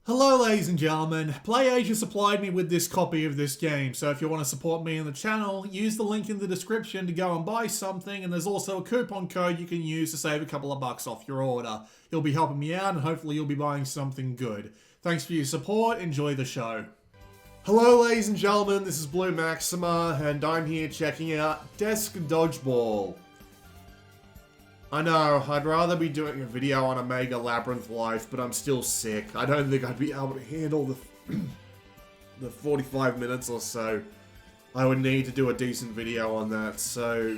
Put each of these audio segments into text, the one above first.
Hello ladies and gentlemen, PlayAsia supplied me with this copy of this game, so if you want to support me and the channel, use the link in the description to go and buy something, and there's also a coupon code you can use to save a couple of bucks off your order. You'll be helping me out and hopefully you'll be buying something good. Thanks for your support, enjoy the show. Hello ladies and gentlemen, this is Blue Maxima, and I'm here checking out Desk Dodgeball. I know, I'd rather be doing a video on Omega Labyrinth Life, but I'm still sick. I don't think I'd be able to handle the 45 minutes or so I would need to do a decent video on that, so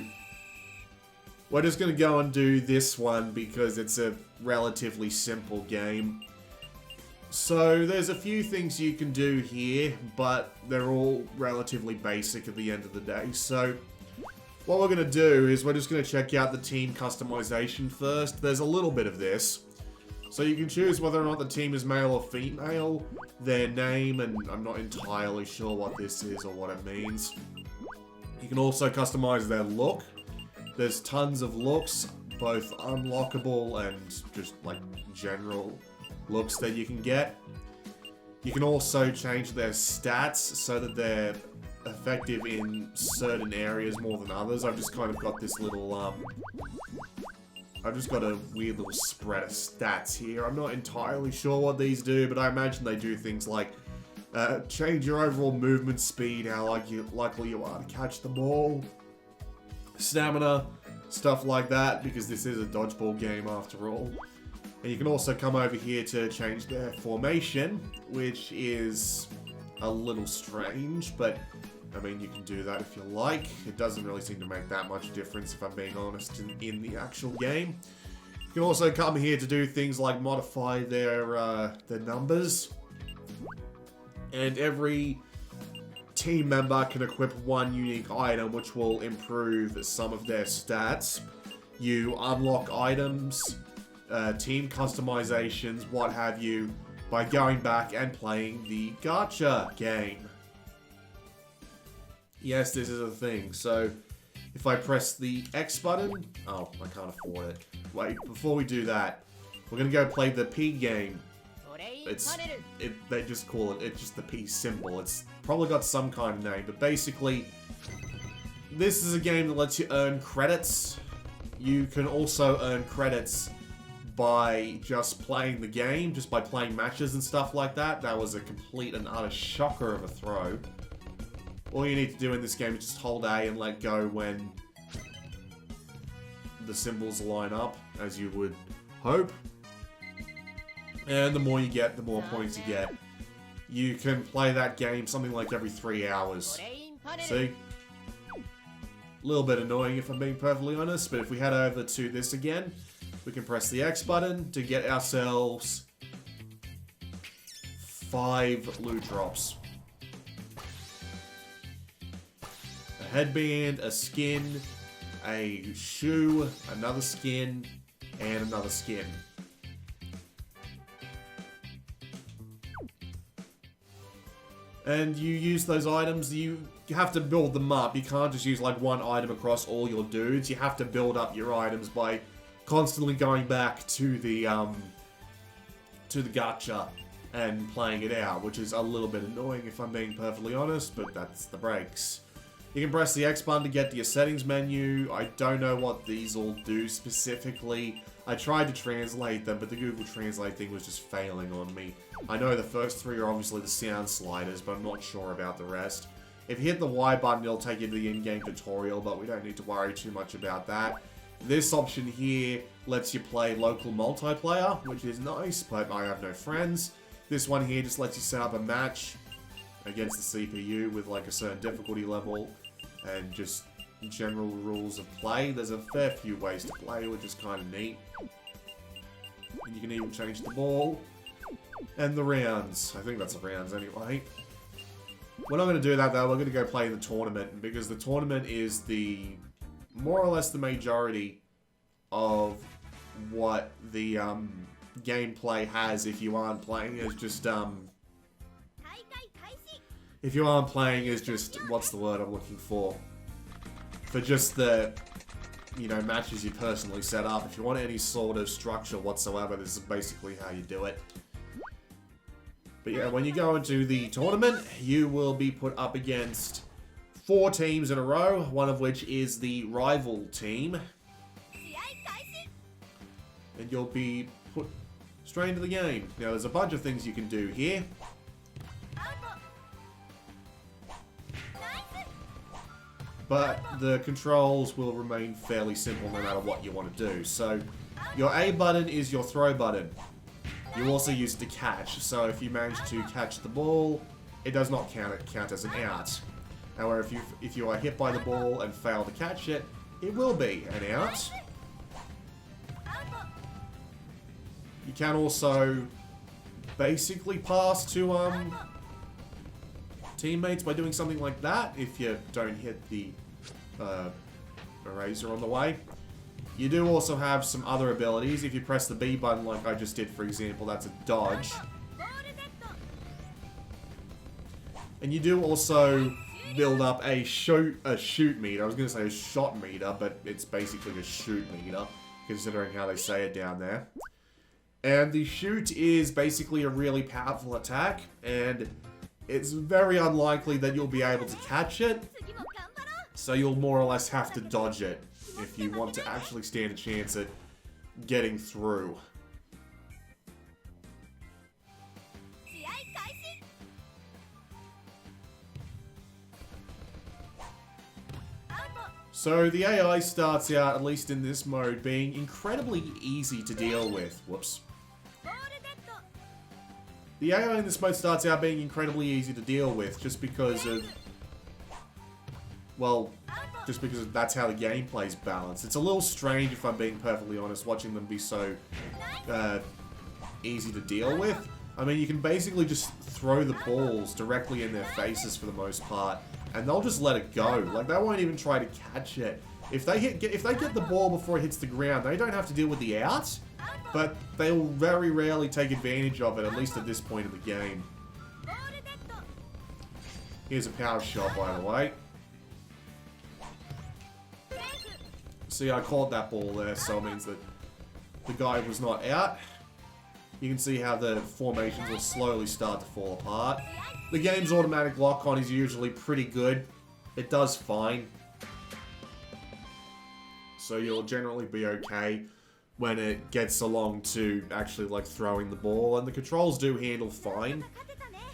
we're just going to go and do this one because it's a relatively simple game. So there's a few things you can do here, but they're all relatively basic at the end of the day, so what we're going to do is we're just going to check out the team customization first. There's a little bit of this. So you can choose whether or not the team is male or female, their name, and I'm not entirely sure what this is or what it means. You can also customize their look. There's tons of looks, both unlockable and just like general looks that you can get. You can also change their stats so that they're effective in certain areas more than others. I've just kind of got this little, I've just got a weird little spread of stats here. I'm not entirely sure what these do, but I imagine they do things like change your overall movement speed, how likely you are to catch the ball, stamina, stuff like that, because this is a dodgeball game after all. And you can also come over here to change their formation, which is a little strange, but I mean, you can do that if you like. It doesn't really seem to make that much difference, if I'm being honest, in the actual game. You can also come here to do things like modify their numbers. And every team member can equip one unique item, which will improve some of their stats. You unlock items, team customizations, what have you, by going back and playing the gacha game. Yes, this is a thing. So, if I press the X button... Oh, I can't afford it. Wait, before we do that, we're going to go play the P game. They just call it, it's just the P symbol. It's probably got some kind of name, but basically, this is a game that lets you earn credits. You can also earn credits by just playing the game, just by playing matches and stuff like that. That was a complete and utter shocker of a throw. All you need to do in this game is just hold A and let go when the symbols line up, as you would hope. And the more you get, the more points you get. You can play that game something like every 3 hours. See? A little bit annoying if I'm being perfectly honest, but if we head over to this again, we can press the X button to get ourselves 5 loot drops. A headband, a skin, a shoe, another skin, and another skin. And you use those items, you have to build them up. You can't just use like one item across all your dudes. You have to build up your items by constantly going back to the gacha and playing it out, which is a little bit annoying if I'm being perfectly honest, but that's the breaks. You can press the X button to get to your settings menu. I don't know what these all do specifically. I tried to translate them, but the Google Translate thing was just failing on me. I know the first 3 are obviously the sound sliders, but I'm not sure about the rest. If you hit the Y button, it'll take you to the in-game tutorial, but we don't need to worry too much about that. This option here lets you play local multiplayer, which is nice, but I have no friends. This one here just lets you set up a match against the CPU with like a certain difficulty level and just general rules of play. There's a fair few ways to play, which is kind of neat. And you can even change the ball and the rounds. I think that's the rounds anyway. We're not going to do that though. We're going to go play the tournament because the tournament is the more or less the majority of what the gameplay has if you aren't playing as just if you aren't playing as just, what's the word I'm looking for just the, you know, matches you personally set up. If you want any sort of structure whatsoever, this is basically how you do it. But yeah, when you go into the tournament, you will be put up against 4 teams in a row, one of which is the rival team. And you'll be put straight into the game. Now, there's a bunch of things you can do here. But the controls will remain fairly simple no matter what you want to do. So, your A button is your throw button. You also use it to catch. So, if you manage to catch the ball, it does not count as an out. However, if you are hit by the ball and fail to catch it, it will be an out. You can also basically pass to teammates by doing something like that if you don't hit the eraser on the way. You do also have some other abilities. If you press the B button like I just did, for example, that's a dodge. And you do also build up a shoot meter. I was going to say a shot meter, but it's basically a shoot meter, considering how they say it down there. And the shoot is basically a really powerful attack, and it's very unlikely that you'll be able to catch it, so you'll more or less have to dodge it if you want to actually stand a chance at getting through. So the AI starts out, at least in this mode, being incredibly easy to deal with. Whoops. The AI in this mode starts out being incredibly easy to deal with just because of, well, just because that's how the gameplay's balanced. It's a little strange, if I'm being perfectly honest, watching them be so easy to deal with. I mean, you can basically just throw the balls directly in their faces for the most part, and they'll just let it go. Like, they won't even try to catch it. If they get the ball before it hits the ground, they don't have to deal with the out, but they'll very rarely take advantage of it, at least at this point of the game. Here's a power shot, by the way. See, I caught that ball there, so it means that the guy was not out. You can see how the formations will slowly start to fall apart. The game's automatic lock-on is usually pretty good. It does fine. So you'll generally be okay when it gets along to actually like throwing the ball, and the controls do handle fine.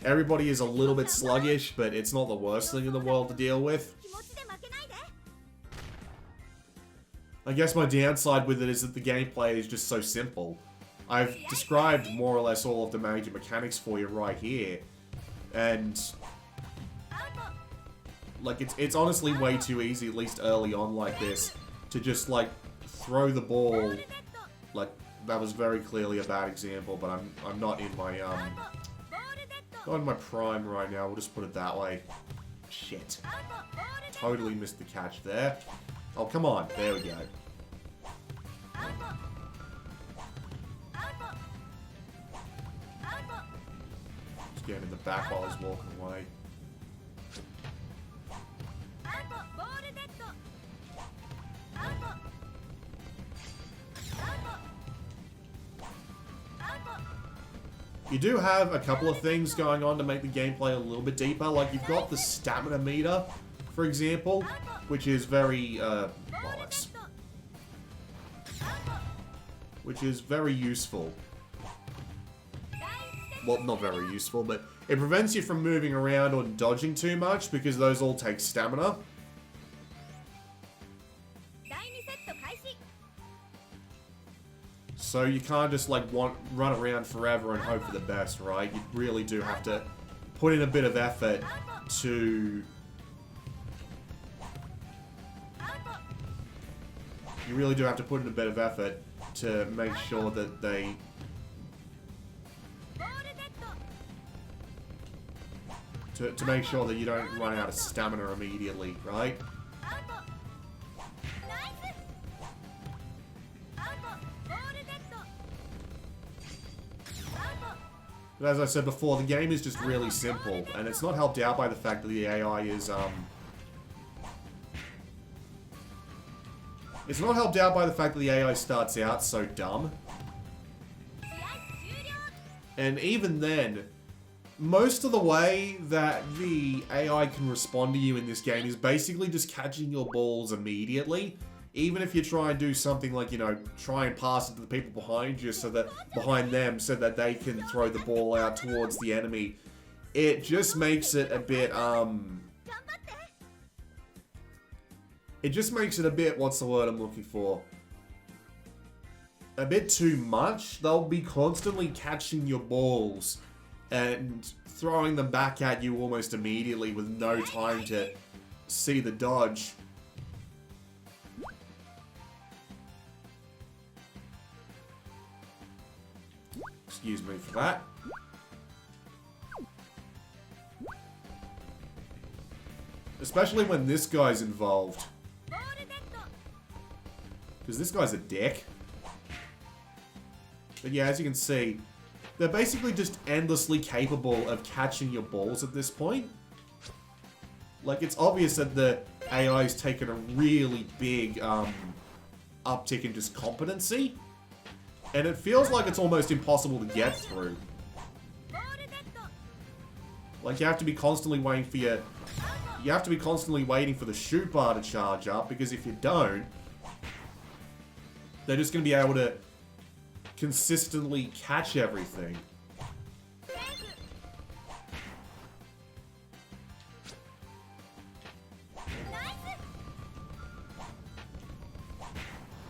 Everybody is a little bit sluggish, but it's not the worst thing in the world to deal with. I guess my downside with it is that the gameplay is just so simple. I've described more or less all of the major mechanics for you right here, and like it's honestly way too easy, at least early on like this, to just like throw the ball. Like, that was very clearly a bad example, but I'm not in my not in my prime right now. We'll just put it that way. Shit. Totally missed the catch there. Oh, come on. There we go. Just getting in the back while he's walking away. You do have a couple of things going on to make the gameplay a little bit deeper. Like, you've got the stamina meter, for example, which is very, which is very useful. Well, not very useful, but it prevents you from moving around or dodging too much, because those all take stamina. So you can't just like run around forever and hope for the best, right? You really do have to put in a bit of effort to... You really do have to put in a bit of effort to make sure that they... To make sure that you don't run out of stamina immediately, right? But as I said before, the game is just really simple, and it's not helped out by the fact that the AI is, It's not helped out by the fact that the AI starts out so dumb. And even then, most of the way that the AI can respond to you in this game is basically just catching your balls immediately. Even if you try and do something like, you know, try and pass it to the people behind you so that, behind them, so that they can throw the ball out towards the enemy. It just makes it a bit, it just makes it a bit, what's the word I'm looking for? A bit too much. They'll be constantly catching your balls and throwing them back at you almost immediately with no time to see the dodge. Excuse me for that. Especially when this guy's involved. Because this guy's a dick. But yeah, as you can see, they're basically just endlessly capable of catching your balls at this point. Like, it's obvious that the AI's taken a really big uptick in just competency. And it feels like it's almost impossible to get through. Like, you have to be constantly waiting for your... You have to be constantly waiting for the shoot bar to charge up, because if you don't, they're just going to be able to consistently catch everything.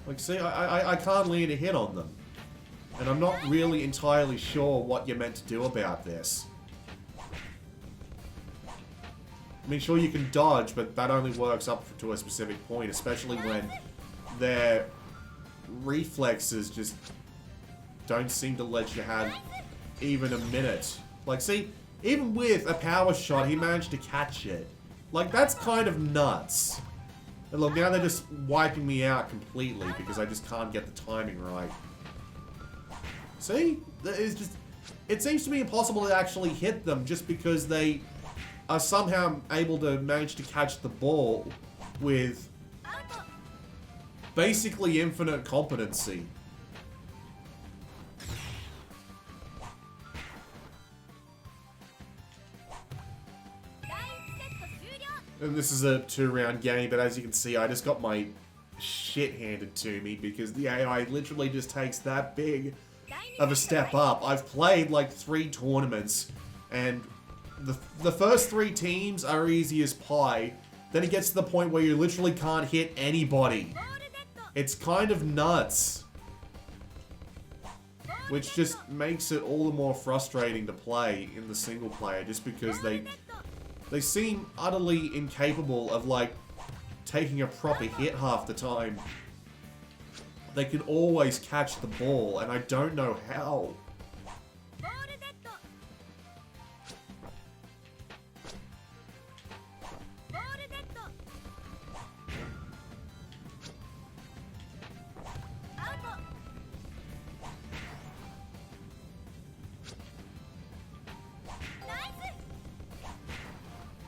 Like, see, I can't land a hit on them. And I'm not really entirely sure what you're meant to do about this. I mean, sure, you can dodge, but that only works up to a specific point, especially when their reflexes just don't seem to let you have even a minute. Like, see, even with a power shot, he managed to catch it. Like, that's kind of nuts. And look, now they're just wiping me out completely because I just can't get the timing right. See? It's just... It seems to be impossible to actually hit them just because they are somehow able to manage to catch the ball with basically infinite competency. And this is a 2-round game, but as you can see, I just got my shit handed to me because the AI literally just takes that big of a step up. I've played like 3 tournaments, and the first 3 teams are easy as pie. Then it gets to the point where you literally can't hit anybody. It's kind of nuts. Which just makes it all the more frustrating to play in the single player, just because they seem utterly incapable of, like, taking a proper hit half the time. They can always catch the ball, and I don't know how.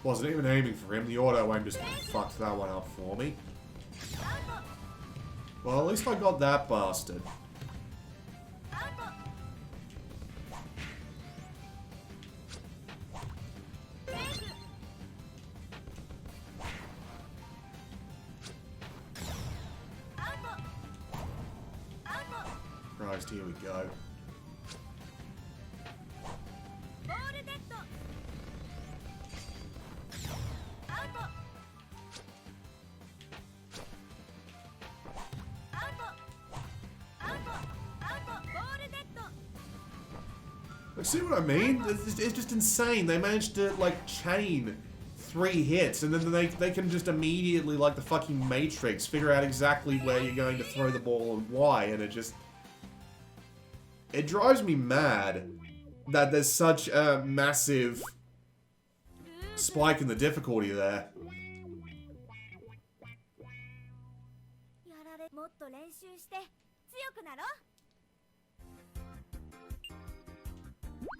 Wasn't even aiming for him. The auto aim just fucked that one up for me. Well, at least I got that bastard. Christ, here we go. See what I mean? It's just insane. They managed to, like, chain 3 hits, and then they can just immediately, like the fucking Matrix, figure out exactly where you're going to throw the ball and why, and it just... It drives me mad that there's such a massive spike in the difficulty there.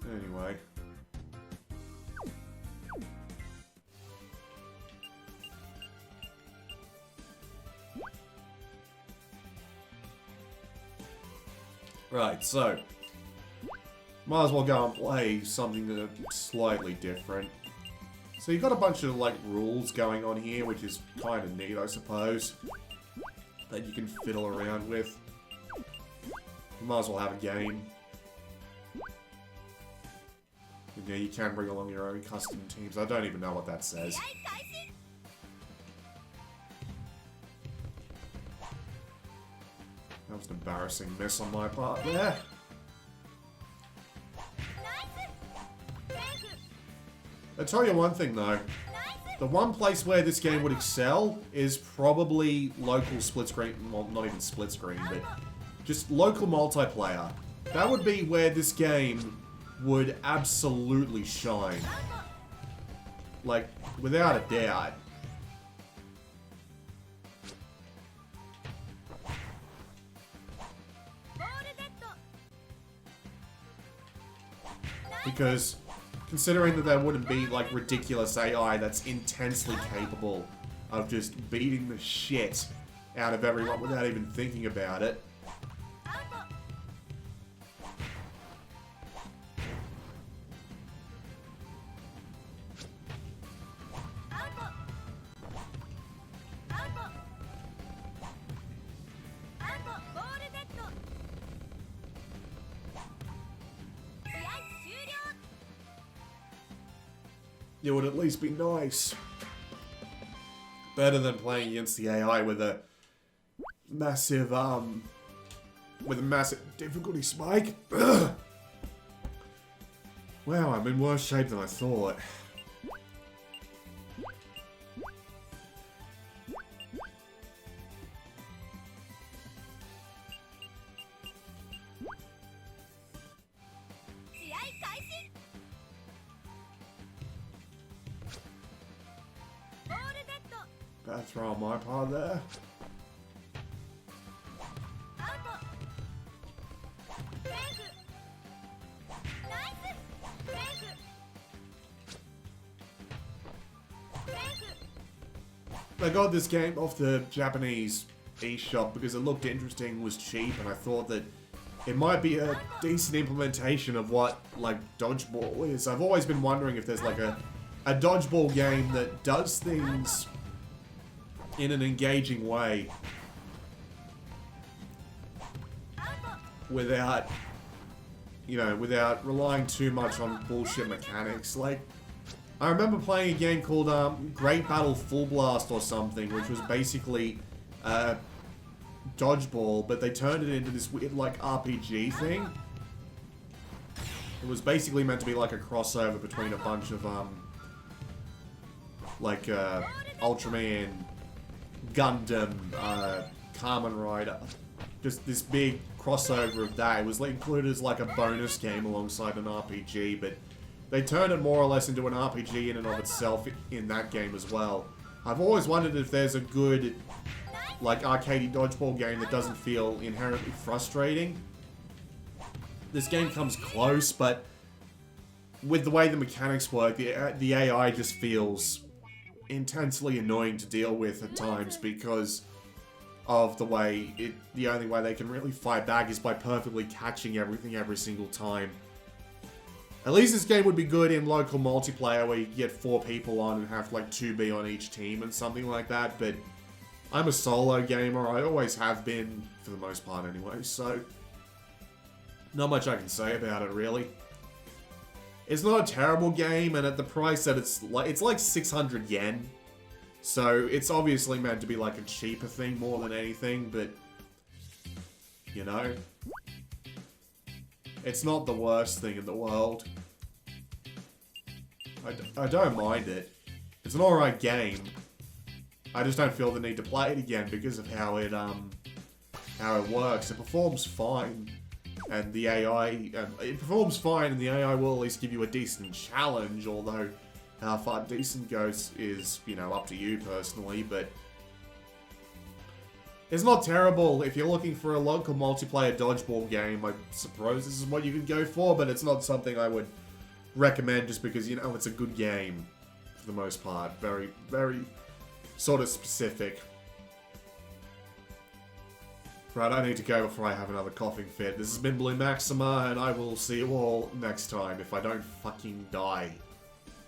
Anyway. Right, so Might as well go and play something that's slightly different. So you've got a bunch of, like, rules going on here, which is kind of neat, I suppose. That you can fiddle around with. You might as well have a game. And yeah, you can bring along your own custom teams. I don't even know what that says. That was an embarrassing miss on my part there. I'll tell you one thing though. The one place where this game would excel is probably local split screen, well, not even split screen, but just local multiplayer. That would be where this game would absolutely shine. Like, without a doubt. Because considering that there wouldn't be, like, ridiculous AI that's intensely capable of just beating the shit out of everyone without even thinking about it. It would at least be nice. Better than playing against the AI with a massive, difficulty spike. Ugh. Wow, I'm in worse shape than I thought. Bad throw on my part there. I got this game off the Japanese eShop because it looked interesting, was cheap, and I thought that it might be a decent implementation of what, like, Dodgeball is. I've always been wondering if there's, like, a Dodgeball game that does things in an engaging way without, you know, without relying too much on bullshit mechanics. Like, I remember playing a game called Great Battle Full Blast or something, which was basically Dodgeball, but they turned it into this weird, like, RPG thing. It was basically meant to be like a crossover between a bunch of, like, Ultraman, Gundam, Kamen Rider. Just this big crossover of that. It was included as like a bonus game alongside an RPG, but they turned it more or less into an RPG in and of itself in that game as well. I've always wondered if there's a good, like, arcadey dodgeball game that doesn't feel inherently frustrating. This game comes close, but with the way the mechanics work, the AI just feels intensely annoying to deal with at times because of the way the only way they can really fight back is by perfectly catching everything every single time. At least this game would be good in local multiplayer where you get 4 people on and have like 2 be on each team and something like that, but I'm a solo gamer, I always have been, for the most part anyway, so not much I can say about it really. It's not a terrible game, and at the price that it's like 600 yen. So it's obviously meant to be like a cheaper thing more than anything, but you know, it's not the worst thing in the world. I don't mind it. It's an alright game. I just don't feel the need to play it again because of how it works. It performs fine. And the AI, it performs fine, and the AI will at least give you a decent challenge, although how far decent goes is, you know, up to you personally, but it's not terrible. If you're looking for a local multiplayer dodgeball game, I suppose this is what you could go for, but it's not something I would recommend just because, you know, it's a good game for the most part. Very, very sort of specific. Right, I need to go before I have another coughing fit. This has been Blue Maxima, and I will see you all next time if I don't fucking die.